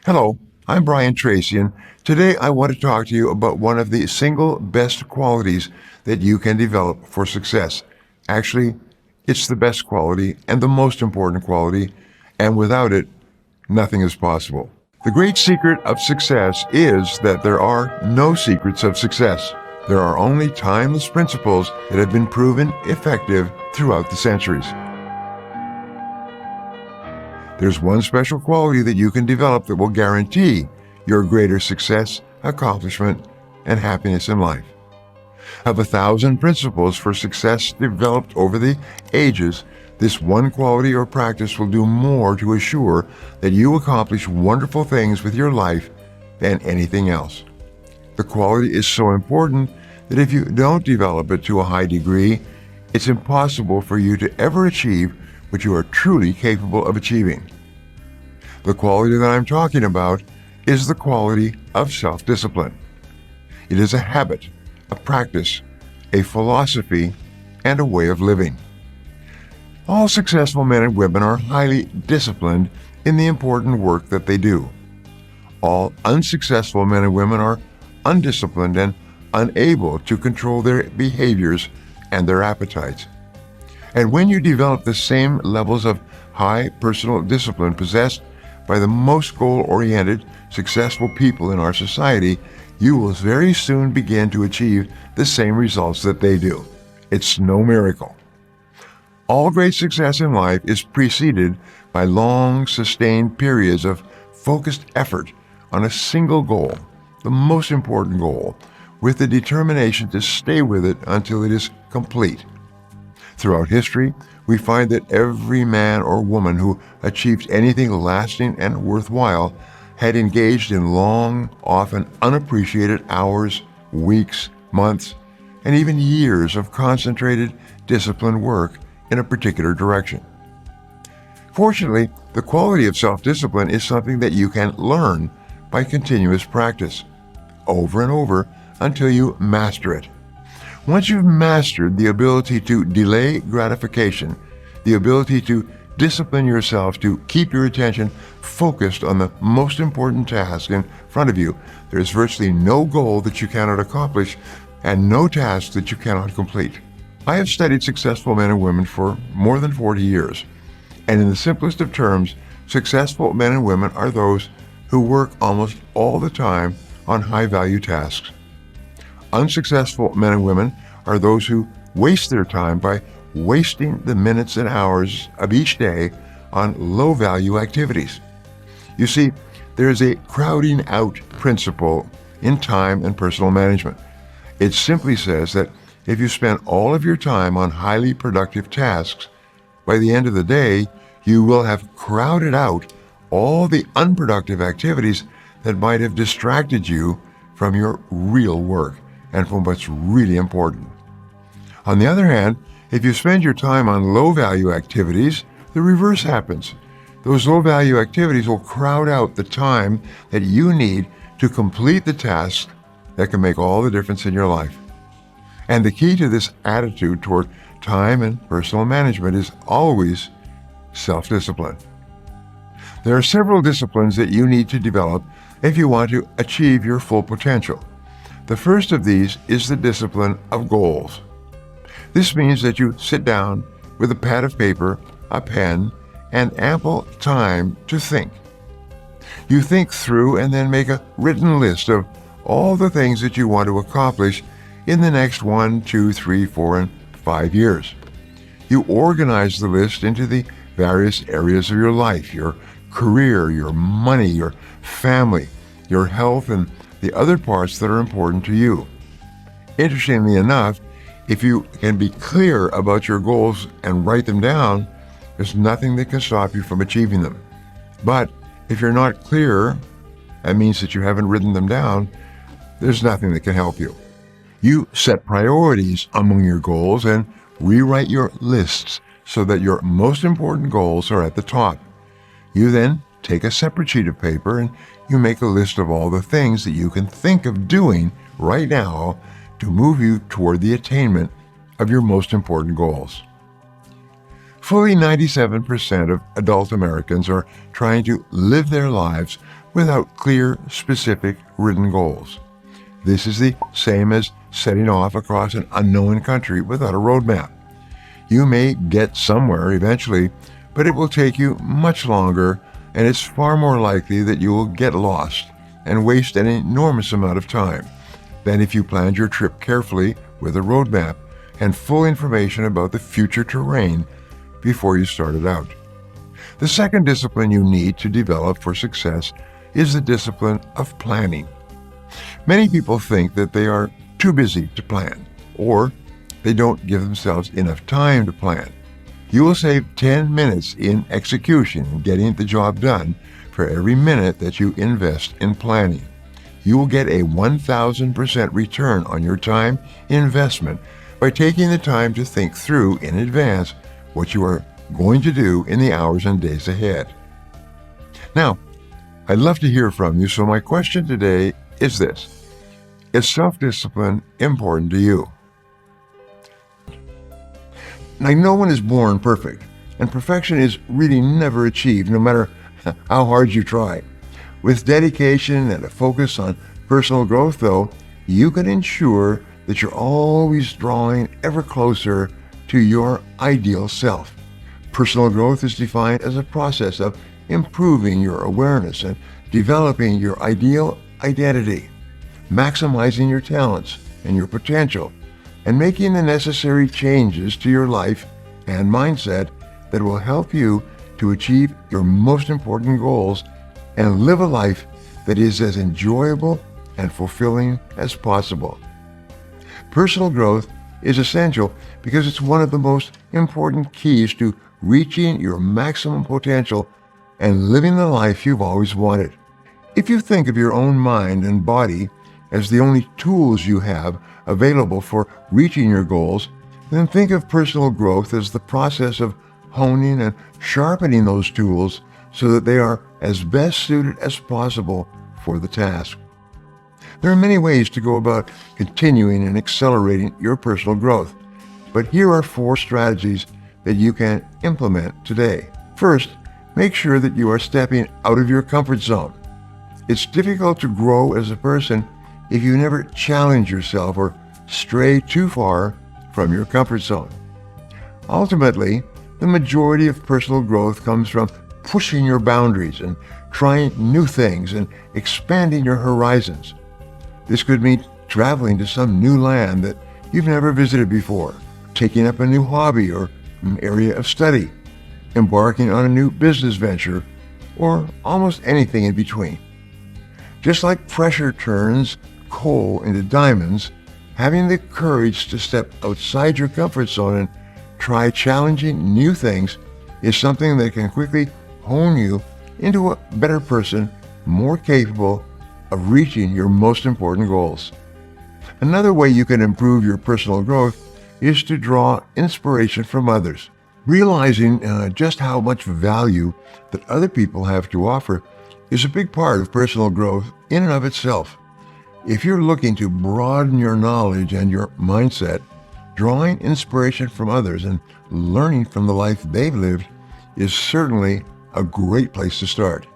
Hello, I'm Brain Tracy, and today I want to talk to you about one of the single best qualities that you can develop for success. Actually, it's the best quality and the most important quality, and without it, nothing is possible. The great secret of success is that there are no secrets of success. There are only timeless principles that have been proven effective throughout the centuries. There's one special quality that you can develop that will guarantee your greater success, accomplishment, and happiness in life. Of 1,000 principles for success developed over the ages, this one quality or practice will do more to assure that you accomplish wonderful things with your life than anything else. The quality is so important that if you don't develop it to a high degree, it's impossible for you to ever achieve what you are truly capable of achieving. The quality that I'm talking about is the quality of self-discipline. It is a habit, a practice, a philosophy, and a way of living. All successful men and women are highly disciplined in the important work that they do. All unsuccessful men and women are undisciplined and unable to control their behaviors and their appetites. And when you develop the same levels of high personal discipline possessed by the most goal-oriented, successful people in our society, you will very soon begin to achieve the same results that they do. It's no miracle. All great success in life is preceded by long, sustained periods of focused effort on a single goal, the most important goal, with the determination to stay with it until it is complete. Throughout history, we find that every man or woman who achieved anything lasting and worthwhile had engaged in long, often unappreciated hours, weeks, months, and even years of concentrated, disciplined work in a particular direction. Fortunately, the quality of self-discipline is something that you can learn by continuous practice, over and over, until you master it. Once you've mastered the ability to delay gratification, the ability to discipline yourself to keep your attention focused on the most important task in front of you, there's virtually no goal that you cannot accomplish and no task that you cannot complete. I have studied successful men and women for more than 40 years, and in the simplest of terms, successful men and women are those who work almost all the time on high-value tasks. Unsuccessful men and women are those who waste their time by wasting the minutes and hours of each day on low-value activities. You see, there is a crowding out principle in time and personal management. It simply says that if you spend all of your time on highly productive tasks, by the end of the day, you will have crowded out all the unproductive activities that might have distracted you from your real work and from what's really important. On the other hand, if you spend your time on low-value activities, the reverse happens. Those low-value activities will crowd out the time that you need to complete the tasks that can make all the difference in your life. And the key to this attitude toward time and personal management is always self-discipline. There are several disciplines that you need to develop if you want to achieve your full potential. The first of these is the discipline of goals. This means that you sit down with a pad of paper, a pen, and ample time to think. You think through and then make a written list of all the things that you want to accomplish in the next 1, 2, 3, 4, and 5 years. You organize the list into the various areas of your life, your career, your money, your family, your health, and the other parts that are important to you. Interestingly enough, if you can be clear about your goals and write them down, there's nothing that can stop you from achieving them. But if you're not clear, that means that you haven't written them down, there's nothing that can help you. You set priorities among your goals and rewrite your lists so that your most important goals are at the top. You then take a separate sheet of paper and you make a list of all the things that you can think of doing right now to move you toward the attainment of your most important goals. Fully 97% of adult Americans are trying to live their lives without clear, specific, written goals. This is the same as setting off across an unknown country without a roadmap. You may get somewhere eventually, but it will take you much longer, and it's far more likely that you will get lost and waste an enormous amount of time than if you planned your trip carefully with a roadmap and full information about the future terrain before you started out. The second discipline you need to develop for success is the discipline of planning. Many people think that they are too busy to plan, or they don't give themselves enough time to plan. You will save 10 minutes in execution and getting the job done for every minute that you invest in planning. You will get a 1,000% return on your time investment by taking the time to think through in advance what you are going to do in the hours and days ahead. Now, I'd love to hear from you, so my question today is this: is self-discipline important to you? Now, no one is born perfect, and perfection is really never achieved, no matter how hard you try. With dedication and a focus on personal growth, though, you can ensure that you're always drawing ever closer to your ideal self. Personal growth is defined as a process of improving your awareness and developing your ideal identity, maximizing your talents and your potential, and making the necessary changes to your life and mindset that will help you to achieve your most important goals and live a life that is as enjoyable and fulfilling as possible. Personal growth is essential because it's one of the most important keys to reaching your maximum potential and living the life you've always wanted. If you think of your own mind and body as the only tools you have available for reaching your goals, then think of personal growth as the process of honing and sharpening those tools so that they are as best suited as possible for the task. There are many ways to go about continuing and accelerating your personal growth, but here are 4 strategies that you can implement today. First, make sure that you are stepping out of your comfort zone. It's difficult to grow as a person if you never challenge yourself or stray too far from your comfort zone. Ultimately, the majority of personal growth comes from pushing your boundaries and trying new things and expanding your horizons. This could mean traveling to some new land that you've never visited before, taking up a new hobby or an area of study, embarking on a new business venture, or almost anything in between. Just like pressure turns coal into diamonds, having the courage to step outside your comfort zone and try challenging new things is something that can quickly hone you into a better person, more capable of reaching your most important goals. Another way you can improve your personal growth is to draw inspiration from others. Realizing just how much value that other people have to offer is a big part of personal growth in and of itself. If you're looking to broaden your knowledge and your mindset, drawing inspiration from others and learning from the life they've lived is certainly a great place to start.